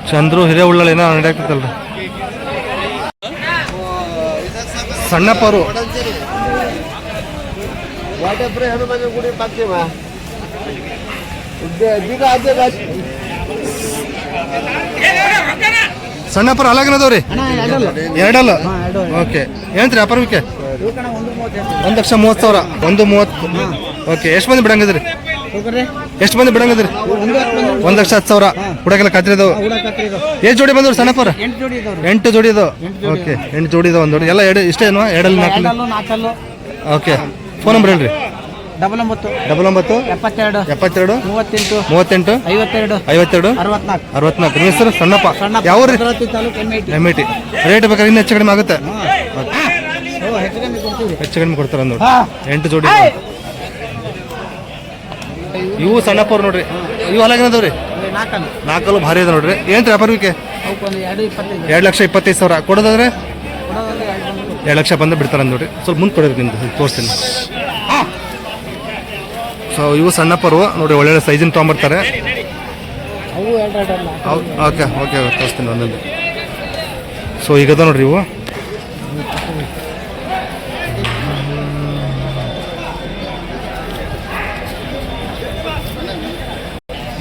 ಚಂದ್ರು ಹಿರೇವುಳ್ಳಲ್ಲಿ ಏನೋ ನಡೆಯಾಕತ್ತಲ್ರಿ. ಸಣ್ಣಪ್ಪರು ಸಣ್ಣಪ್ಪರ ಅಲಾಗನದವ್ರಿ ಎರಡಲ್ಲ. ಓಕೆ ಏನಂತ್ರಿ ವ್ಯಾಪಾರಕ್ಕೆ? 1,30,000. 1,30,000. ಓಕೆ ಎಷ್ಟು ಮಂದಿ ಬಿಡಂಗದ್ರಿ? ಎಷ್ಟು ಮಂದಿ ಬಿಡಂಗದ್ರಿ? 1,10,000 ಹುಡಕೆಲ್ಲ ಖಾತ್ರಿ ಅದಾವ. ಎಷ್ಟು ಜೋಡಿ ಬಂದವ್ರು ಸಣ್ಣಪ್ಪರ? 8 ಜೋಡಿ ಅದಾವ. ಓಕೆ 8 ಜೋಡಿ ಅದಾವ. ಒಂದು ಜೋಡಿ ಎಲ್ಲ ಎರಡು ಇಷ್ಟೇನು? ಎರಡಲ್ಲಿ 4. ಓಕೆ ಫೋನ್ ನಂಬರ್ ಹೇಳ್ರಿ. 99 72 38 38 52 64. ನಿಮ್ಮ ಹೆಸರು? ಸಣ್ಣಪ್ಪ. ಯಾವ ರೀ? MIT. ರೇಟ್ ಬೇಕಾದ್ರೆ ಇನ್ನೂ ಹೆಚ್ಚು ಕಡಿಮೆ ಆಗುತ್ತೆ. ಹೆಚ್ಚು ಕಡಿಮೆ ಕೊಡ್ತಾರೆ ನೋಡಿ. 8 ಜೋಡಿ ಇವು ಸಣ್ಣಪ್ಪವ್ರು ನೋಡ್ರಿ. ಇವು ಅಲಾಗನದವ್ರಿ. 4 ಭಾರಿ ಅದ ನೋಡ್ರಿ. ಏನ್ರಿ ವ್ಯಾಪಾರಕ್ಕೆ? 2,25,000 ಕೊಡೋದಾದ್ರೆ 2 ಲಕ್ಷ ಬಂದು ಬಿಡ್ತಾರೆ ನೋಡ್ರಿ. ಸ್ವಲ್ಪ ಮುಂದೆ ಕೊಡೋರಿ ನಿಮ್ದು ತೋರಿಸ್ತೀನಿ. ಸೊ ಇವು ಸಣ್ಣಪ್ಪರು ನೋಡಿ, ಒಳ್ಳೆ ಸೈಜಿನ ತೊಗೊಂಬರ್ತಾರೆ. ಓಕೆ ಓಕೆ ತೋರಿಸ್ತೀನಿ ಒಂದೊಂದು. ಸೊ ಈಗದ ನೋಡ್ರಿ ಇವು.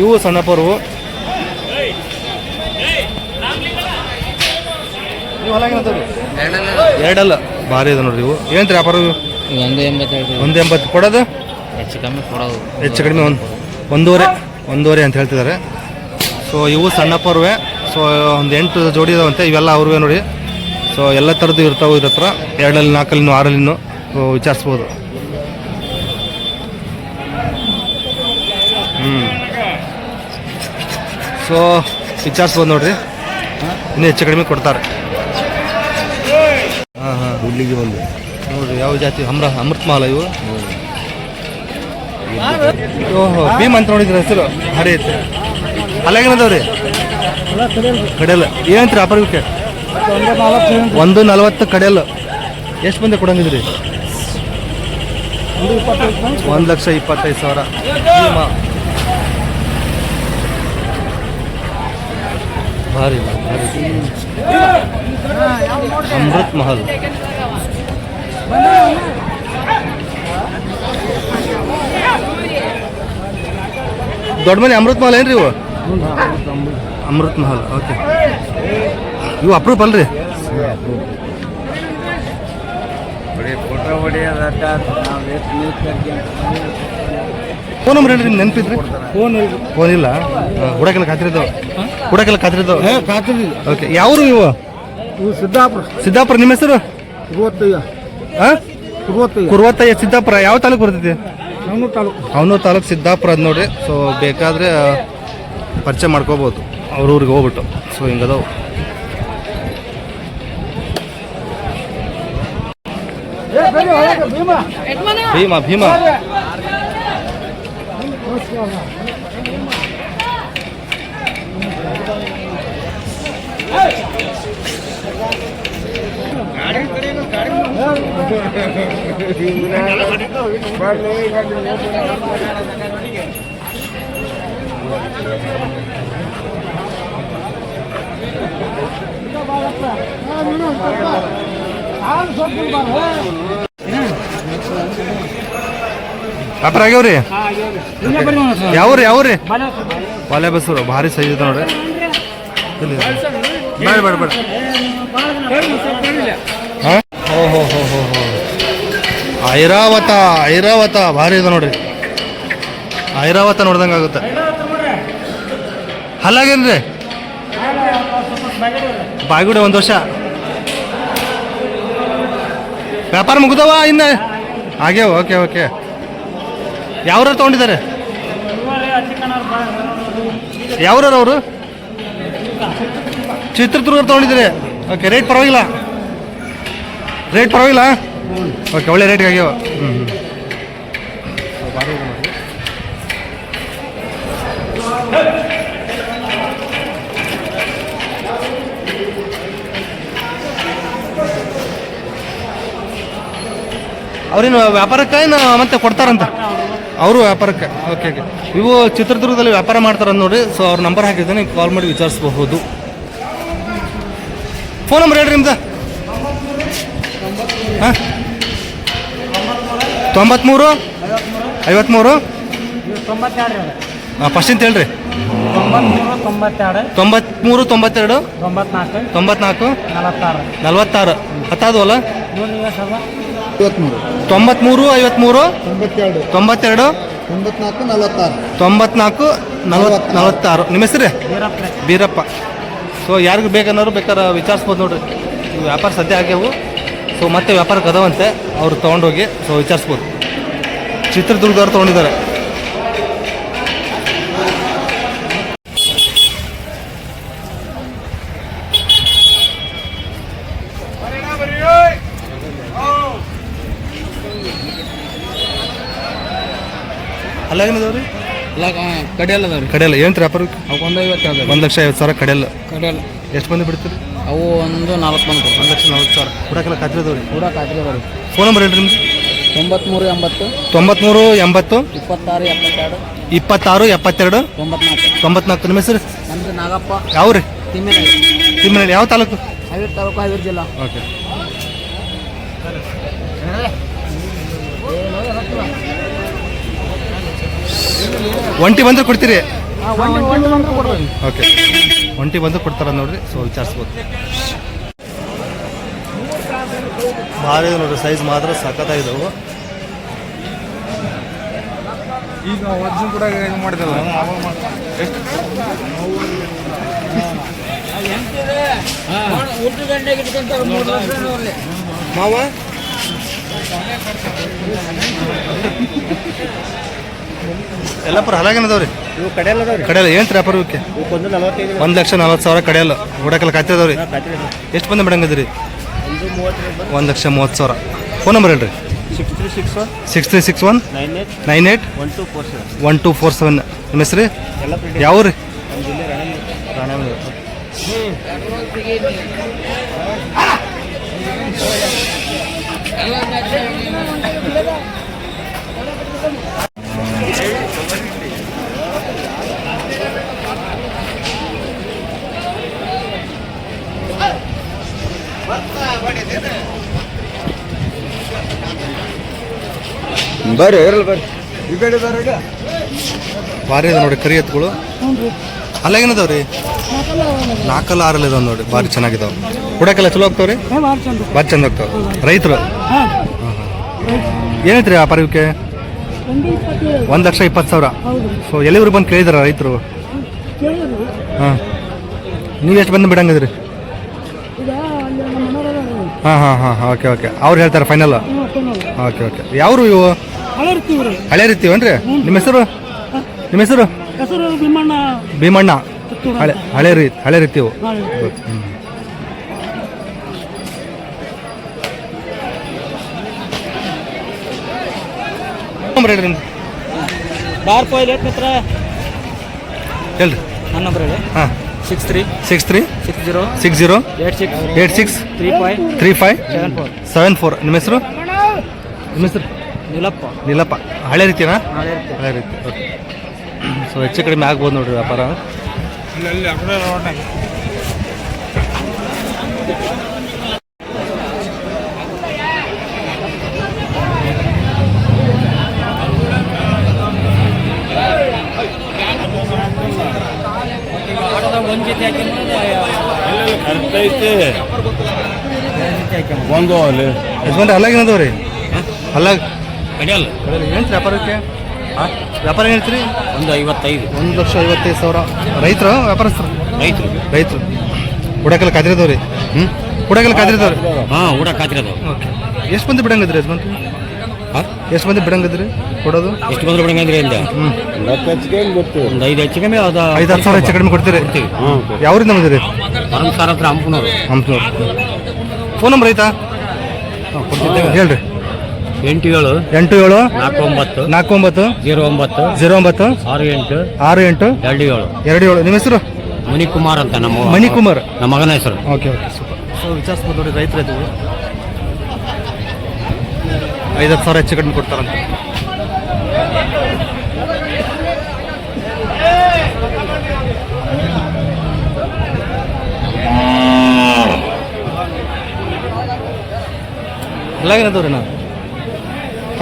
ಇವು ಸಣ್ಣಪ್ಪರು. ಎರಡಲ್ಲ ಭಾರಿ ಅದ ನೋಡ್ರಿ ಇವು. ಏನ್ರಿ ವ್ಯಾಪಾರ? 1,80 ಕೊಡೋದು? ಹೆಚ್ಚು ಕಡಿಮೆ 1,500 ಅಂತ ಹೇಳ್ತಿದ್ದಾರೆ. ಸೊ ಇವು ಸಣ್ಣಪ್ಪರುವೆ. ಸೊ ಒಂದು 8 ಜೋಡಿ ಇದಾವಂತೆ. ಇವೆಲ್ಲ ಅವ್ರವೇ ನೋಡಿ. ಸೊ ಎಲ್ಲ ಥರದ್ದು ಇರ್ತಾವೆ ಇದ್ರ ಹತ್ರ. 2, 4, 6 ವಿಚಾರಿಸ್ಬೋದು. ಸೊ ವಿಚಾರಿಸ್ಬೋದು ನೋಡ್ರಿ. ಇನ್ನೂ ಹೆಚ್ಚು ಕಡಿಮೆ ಕೊಡ್ತಾರೆ. ಹುಲ್ಲಿಗೆ ಬಂದು ನೋಡ್ರಿ ಯಾವ ಜಾತಿ? ಅಮೃತ ಮಹಲ್ ಇವು. ಓಹೋ ಭೀಮ್ ಅಂತ ನೋಡಿದ್ರೆ ಹೆಸರು ಭಾರಿ ಐತೆ. ಅಲ್ಲಾಗೇನದವ್ರಿ? ಕಡೆಯಲ್ಲ. ಏನಂತ್ರಿ ವ್ಯಾಪಾರಕ್ಕೆ? 1,40 ಕಡೆಯಲ್ಲ. ಎಷ್ಟು ಬಂದೆ ಕೊಡಂಗಿದ್ರಿ? 1,25,000. ಭಾರಿ ಅಮೃತ ಮಹಲ್. ದೊಡ್ಡ ಮನೆ ಅಮೃತ ಮಹಲ್ ಏನ್ರಿ ಇವು? ಅಮೃತ ಮಹಲ್. ಓಕೆ ಇವು ಅಪ್ರೂಪ್ ಅಲ್ರಿ? ಫೋನ್ ನಂಬರ್ ಹೇಳ್ರಿ. ನೆನಪಿದ್ರಿ? ಫೋನ್ ಇಲ್ಲ. ಹುಡಕೆಲ್ಲ ಖಾತ್ರಿದ್ದು? ಹುಡಕೆಲ್ಲ ಖಾತ್ರಿದ್ದು? ಓಕೆ ಯಾವ್ರು ಇವು? ಸಿದ್ದಾಪುರ. ನಿಮ್ಮ ಹೆಸರು? ಕುರುವತ್ತಯ್ಯ. ಸಿದ್ದಾಪುರ ಯಾವ ತಾಲೂಕು ಬರ್ತೈತಿ? ಅವನೂರು ತಾಲೂಕು ಸಿದ್ದಾಪುರ ಅದು ನೋಡ್ರಿ. ಸೊ ಬೇಕಾದರೆ ಪರಿಚಯ ಮಾಡ್ಕೋಬೋದು ಅವ್ರ ಊರಿಗೆ ಹೋಗ್ಬಿಟ್ಟು. ಸೊ ಹಿಂಗದವು. ಭೀಮಾ ಭೀಮಾ ವ್ಯಾಪಾರ ಆಗ್ಯಾವ್ರಿ? ಯಾವ್ರಿ? ಬಾಲೆ ಬಸ್ಸರು. ಭಾರಿ ಸೈಜ್ ಇದೆ ನೋಡ್ರಿ. ಬೇಡ ಹಾಂ. ಓಹೋ ಐರಾವತ ಭಾರಿ ಇದೆ ನೋಡ್ರಿ. ಐರಾವತ ನೋಡ್ದಂಗೆ ಆಗುತ್ತೆ. ಹಲ್ಲಾಗೇನ್ರಿ? ಬಾಯ್ಗುಡಿ 1 ವರ್ಷ. ವ್ಯಾಪಾರ ಮುಗಿದವ ಇನ್ನು ಆಗ್ಯಾವ? ಓಕೆ ಯಾವ್ರ ತೊಗೊಂಡಿದ್ದಾರೆ? ಯಾವ್ರ ಅವರು? ಚಿತ್ರದುರ್ಗ ತೊಗೊಂಡಿದ್ದೀರಿ? ಓಕೆ ರೇಟ್ ಪರವಾಗಿಲ್ಲ? ಓಕೆ ಒಳ್ಳೆ ರೇಟ್ಗೆ ಆಗ್ಯಾವ. ಅವ್ರೇನು ವ್ಯಾಪಾರಕ್ಕೆ ಏನು ಮತ್ತೆ ಕೊಡ್ತಾರಂತ? ಅವರು ವ್ಯಾಪಾರಕ್ಕೆ. Okay okay. ಇವು ಚಿತ್ರದುರ್ಗದಲ್ಲಿ ವ್ಯಾಪಾರ ಮಾಡ್ತಾರಂತ ನೋಡಿರಿ. ಸೊ ಅವ್ರ ನಂಬರ್ ಹಾಕಿದ್ದಾನೆ, ಕಾಲ್ ಮಾಡಿ ವಿಚಾರಿಸಬಹುದು. ಫೋನ್ ನಂಬರ್ ಹೇಳ್ರಿ ನಿಮ್ದು. ಹಾಂ 93 53 ಫಸ್ಟಿಂದ ಹೇಳ್ರಿ. 93 92 94 46 ಹತ್ತಾದವಲ್ಲ? 93 53 92 94 46. ನಿಮ್ಮ ಹೆಸರು? ಬೀರಪ್ಪ. ಸೊ ಯಾರಿಗೂ ಬೇಕನ್ನೋರು ಬೇಕಾದ್ರೆ ವಿಚಾರಿಸ್ಬೋದು ನೋಡ್ರಿ. ಇವು ವ್ಯಾಪಾರ ಸದ್ಯ ಆಗ್ಯಾವು. ಸೊ ಮತ್ತೆ ವ್ಯಾಪಾರಕ್ಕೆ ಅದಾವಂತೆ, ಅವ್ರು ತೊಗೊಂಡೋಗಿ ಸೊ ವಿಚಾರಿಸ್ಬೋದು. ಚಿತ್ರದುರ್ಗದವ್ರು ತೊಗೊಂಡಿದ್ದಾರೆ. ಅಲ್ಲಾಗೇನದವ್ರಿ? ಕಡಿಯಲ್ಲ ಅದಾವ್ರಿ. ಕಡೆಯಲ್ಲ ಏನು ವ್ಯಾಪಾರ? ಅವು 150 1,50,000 ಕಡೆಯಲ್ಲ. ಕಡಿಯಲ್ಲ. ಎಷ್ಟು ಮಂದಿ ಬಿಡ್ತೀರಿ? ಅವು 1 4 ಮಂದಿ 1,40,000 ಕೊಡಕ್ಕೆಲ್ಲ ಖಾತ್ರಿದವ್ರಿ. ಕೂಡ ಖಾತ್ರಿ ಅದಾವ್ರಿ. ಫೋನ್ ನಂಬರ್ ಹೇಳ್ರಿ ನಿಮ್ದು. 93 80 93 80 26 72 26 72 94. ನಿಮ್ಮ ಹೆಸರು? ನಮ್ದು ನಾಗಪ್ಪ. ಯಾವ ರೀ? ತಿಮ್ಮೇನಹಳ್ಳಿ. ಯಾವ ತಾಲೂಕು? ಹಾವೇರಿ ತಾಲೂಕು, ಹಾವೇರಿ ಜಿಲ್ಲಾ. ಓಕೆ. ಒಂಟಿ ಬಂದ್ರೆ ಕೊಡ್ತೀರಿ? ಓಕೆ. ಒಂಟಿ ಬಂದ್ರೆ ಕೊಡ್ತಾರ ನೋಡ್ರಿ. ಸೊ ವಿಚಾರಿಸ್ಬೋದು. ಭಾರಿ ನೋಡ್ರಿ, ಸೈಜ್ ಮಾತ್ರ ಸಖತ್ತಾಗಿದ್ದಾವೆ. ಈಗ ವರ್ಷ ಕೂಡ ಮಾಡಿದಲ್ಲ ಮಾವ ಎಲ್ಲಪ್ಪರ ಹಲಾಗೇನದವ್ರಿ? ಇವು ಕಡಿಯಲ್ಲ. ಕಡೆಯಲ್ಲ ಏನು ವ್ಯಾಪಾರ ಇವಕ್ಕೆ? 1,40,000 ಕಡೆಯಲ್ಲ. ಓಡಾಕೆಲ್ಲ ಖಾತ್ರಿದವ್ರಿ. ಎಷ್ಟು ಬಂದು ಬಿಡಂಗದ್ರಿ? 1,30,000. ಫೋನ್ ನಂಬರ್ ಹೇಳ್ರಿ. 6361 98 1247. ನಿಮ್ಮ ಹೆಸರು? ಯಾವ ರೀ? ಬರ್ರಿ ಬರ್ರಿ ಈ ಕಡೆ ಬರ್ರಿ. ಭಾರಿ ಅದ ನೋಡಿ ಕರಿ ಎತ್ತುಗಳು. ಅಲ್ಲಾಗೇನದವ್ರಿ? 4 6 ಇದಾವೆ ನೋಡಿ, ಭಾರಿ ಚೆನ್ನಾಗಿದಾವೆ. ಹುಡಕೆಲ್ಲ ಚಲೋ ಹೋಗ್ತಾವ್ರಿ? ಭಾರಿ ಚಂದ ಹೋಗ್ತಾವೆ. ರೈತರು ಏನೈತ್ರಿ ವ್ಯಾಪಾರ ಇವಕ್ಕೆ? 1,20,000. ಸೊ ಎಲ್ಲಿವ್ರು ಬಂದು ಕೇಳಿದಾರ ರೈತರು? ಹಾಂ. ನೀವು ಎಷ್ಟು ಬಂದು ಬಿಡಂಗಿದ್ರಿ? ಹಾಂ. Okay okay. ಅವ್ರು ಹೇಳ್ತಾರೆ ಫೈನಲ್? Okay okay. ಯಾವ್ರು ಇವು? ಹಳೆ ರೀತಿವೇನ್ರಿ? ನಿಮ್ಮ ಹೆಸರು? ಭೀಮಣ್ಣ. ಹಳೆ ರೀತಿವು. ಹೇಳ್ರಿ ನಿಮ್ದು. ಹೇಳ್ರಿ. ನನ್ನ ನಂಬರ್ ಹೇಳಿ. ಹಾಂ 63 60 86 86 35 74. ನಿಮ್ಮ ಹೆಸರು? ನೀಲಪ್ಪ. ಹಳೆ ರೀತಿನಾ? ಹಳೆ ರೀತಿ. ಓಕೆ. ಸೊ ಹೆಚ್ಚು ಕಡಿಮೆ ಆಗ್ಬೋದು ನೋಡ್ರಿ ವ್ಯಾಪಾರ. ಒಂದು ಅಲ್ಲಿ ಯಜಮಾನ್ರಿ ಅಲ್ಲಾಗೇನದವ್ರಿ? ಅಲ್ಲಾಗ ಕಡಿಯಲ್ಲ. ಏನು ವ್ಯಾಪಾರಕ್ಕೆ? ವ್ಯಾಪಾರ ಏನು ಹೇಳ್ತೀರಿ? 1,55,000. 1,55,000. ರೈತರು ವ್ಯಾಪಾರಸ್ಥರು? ರೈತರು. ಹುಡಕೆಲ್ಲ ಕಾದಿರೋದವ್ರಿ? ಹುಡಕೆಲ್ಲ ಕಾದಿರೋದವ್ರಿ? ಹಾಂ, ಊಟ ಖಾತ್ರಿದವು. ಓಕೆ. ಎಷ್ಟು ಮಂದಿ ಬಿಡಂಗಿದ್ರಿ ಯಜಮಾನ್ರಿ? ಎಷ್ಟು ಮಂದಿ ಬಿಡಂಗಿದ್ರಿ ಕೊಡೋದು? ಎಷ್ಟು ಬಂದ್ರೆ ಬಿಡಂಗಂದ್ರಿ ಅಂತ? ಒಂದು 5 ಹೆಚ್ಚು ಕಮ್ಮಿ 5-10 ಸಾವಿರ ಹೆಚ್ಚು ಕಡಿಮೆ ಕೊಡ್ತೀರಿ? ಯಾವ್ರಿಂದ ಬಂದಿರಿ? ಪರಮಸಾರ ಹತ್ರ ಹಂಪನೂರು. ಫೋನ್ ನಂಬರ್ ಐತಾ? ಹೇಳ್ರಿ. 87 87 49 49 09 09 68 68 27 27. ನಿಮ್ಮ ಹೆಸರು? ಮಣಿಕುಮಾರ್ ಅಂತ. ಮಣಿಕುಮಾರ್ ನಮ್ಮ ಮಗನ ಹೆಸರು. Okay okay, super. ಸೊ ವಿಚಾರಿಸ್ಬೋದು ನೋಡಿ, ರೈತರು 5-10 ಸಾವಿರ ಹೆಚ್ಚು ಕಡಿಮೆ ಕೊಡ್ತಾರಂತೆ. ಎಲ್ಲಾಗಿರೋದವ್ರಿ ನಾವು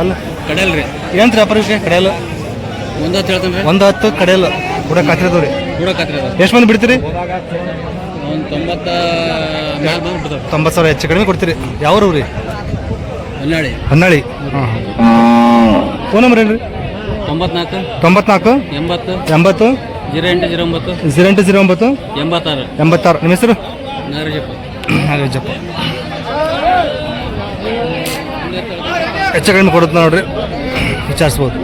ಅಲ್ಲ ಕಡೆಯಲ್ ರೀ. ಏನು ರೀ ಅಪರಕ್ಕೆ ಕಡೆಯಲ್ಲ? 1 ಹೇಳ್ತೇನೆ ರೀ. 1-10 ಕಡೆಯಲ್ಲ ಕೂಡ ಕಾತಿರೋದವ್ರಿ. ಕೂಡ ಕತ್ರಿ ಎಷ್ಟು ಮಂದಿ ಬಿಡ್ತೀರಿ? ಒಂದು 90 ಮ್ಯಾಲ ಬಂದು ಬಿಡ್ತಾವೆ. 90 ಸಾವಿರ ಹೆಚ್ಚು ಕಡಿಮೆ ಕೊಡ್ತೀರಿ. ಯಾವ ರೀ? ಹೊನ್ನಾಳಿ. ಹೊನ್ನಾಳಿ. ಹಾಂ. ಫೋನ್ ನಂಬರ್ ಏನು ರೀ? 94 94 80 80 0809 0809 86 86. ನಿಮ್ಮ ಹೆಸರು? ನಾಗರಾಜಪ್ಪ. ನಾಗರಾಜಪ್ಪ. ಹೆಚ್ಚು ಕಡಿಮೆ ಕೊಡುತ್ತೆ ನೋಡ್ರಿ, ವಿಚಾರಿಸ್ಬೋದು.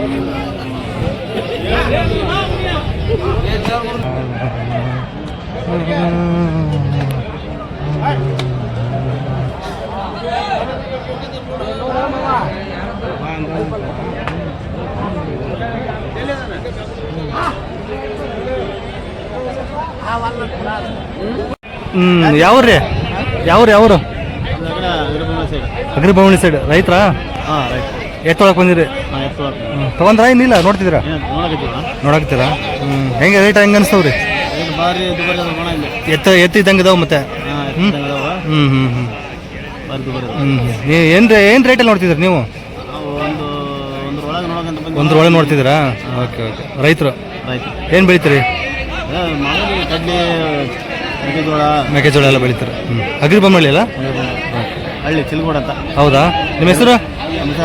ಯಾವ್ರಿ? ಯಾವ್ರು? ಅಗ್ರಿಭವನಿ ಸೈಡ್ ರೈತರಾ? ಹಾಂ ರೈಟ್. ಎಷ್ಟು ತೊಳಕ್ ಬಂದಿರಿ? ತೊಗೊಂಡ್ರಾ ಇನ್ನಿಲ್ಲ ನೋಡ್ತಿದ್ದೀರಾ? ನೋಡಾಕ್ತೀರಾ? ಹೆಂಗೆ ರೇಟ್ ಹೆಂಗೆ ಅನಿಸ್ತವ್ರಿ? ಎತ್ತಿದ್ದಂಗೆ ಇದಾವೆ ಮತ್ತೆ. ಏನು ರೇಟಲ್ಲಿ ನೋಡ್ತಿದ್ದೀರಿ ನೀವು? ಒಂದ್ರೊಳಗೆ ನೋಡ್ತಿದ್ದೀರಾ? Okay okay. ರೈತರು ಏನು ಬೆಳಿತೀರಿ? ಮೆಕ್ಕೆಜೋಳ ಎಲ್ಲ ಬೆಳಿತಾರೆ. ಅಗ್ರಿಭವನಿ ಅಲ್ಲ? ಹಳ್ಳಿ ಚಿಲ್ಗೋಡ್ ಅಂತ. ಹೌದಾ? ನಿಮ್ಮ ಹೆಸರು?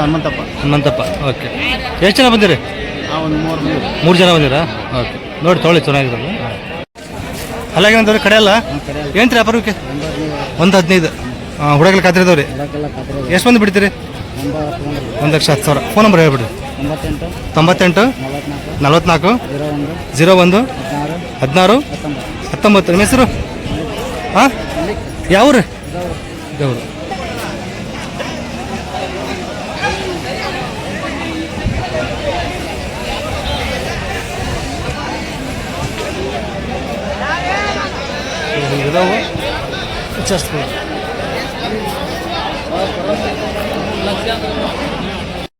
ಹನುಮಂತಪ್ಪ. ಹನುಮಂತಪ್ಪ. ಓಕೆ. ಎಷ್ಟು ಜನ ಬಂದಿರಿ? ಒಂದು 3 ಜನ ಬಂದಿರಾ? ಓಕೆ. ನೋಡಿ ತೊಗೊಳ್ಳಿ, ಚೆನ್ನಾಗಿರಲ್ಲ. ಅಲ್ಲಾಗೇನಂತವ್ರಿ ಕಡೆ ಅಲ್ಲ? ಏನು ರೀ ಅಪರಕ್ಕೆ? 115. ಹುಡುಗಲ್ಲ ಕಾತಿರಿದವ್ರಿ. ಎಷ್ಟು ಮಂದಿ ಬಿಡ್ತೀರಿ? 1,10,000. ಫೋನ್ ನಂಬರ್ ಹೇಳ್ಬಿಡ್ರಿ. 98 44 01 16 19. ನಿಮ್ಮ ಹೆಸರು? ಹಾಂ, ಯಾವ್ರಿ? ದೇವರು. ಇದಾವೆ ವಿಚಾರಿಸ್ಬೋದು.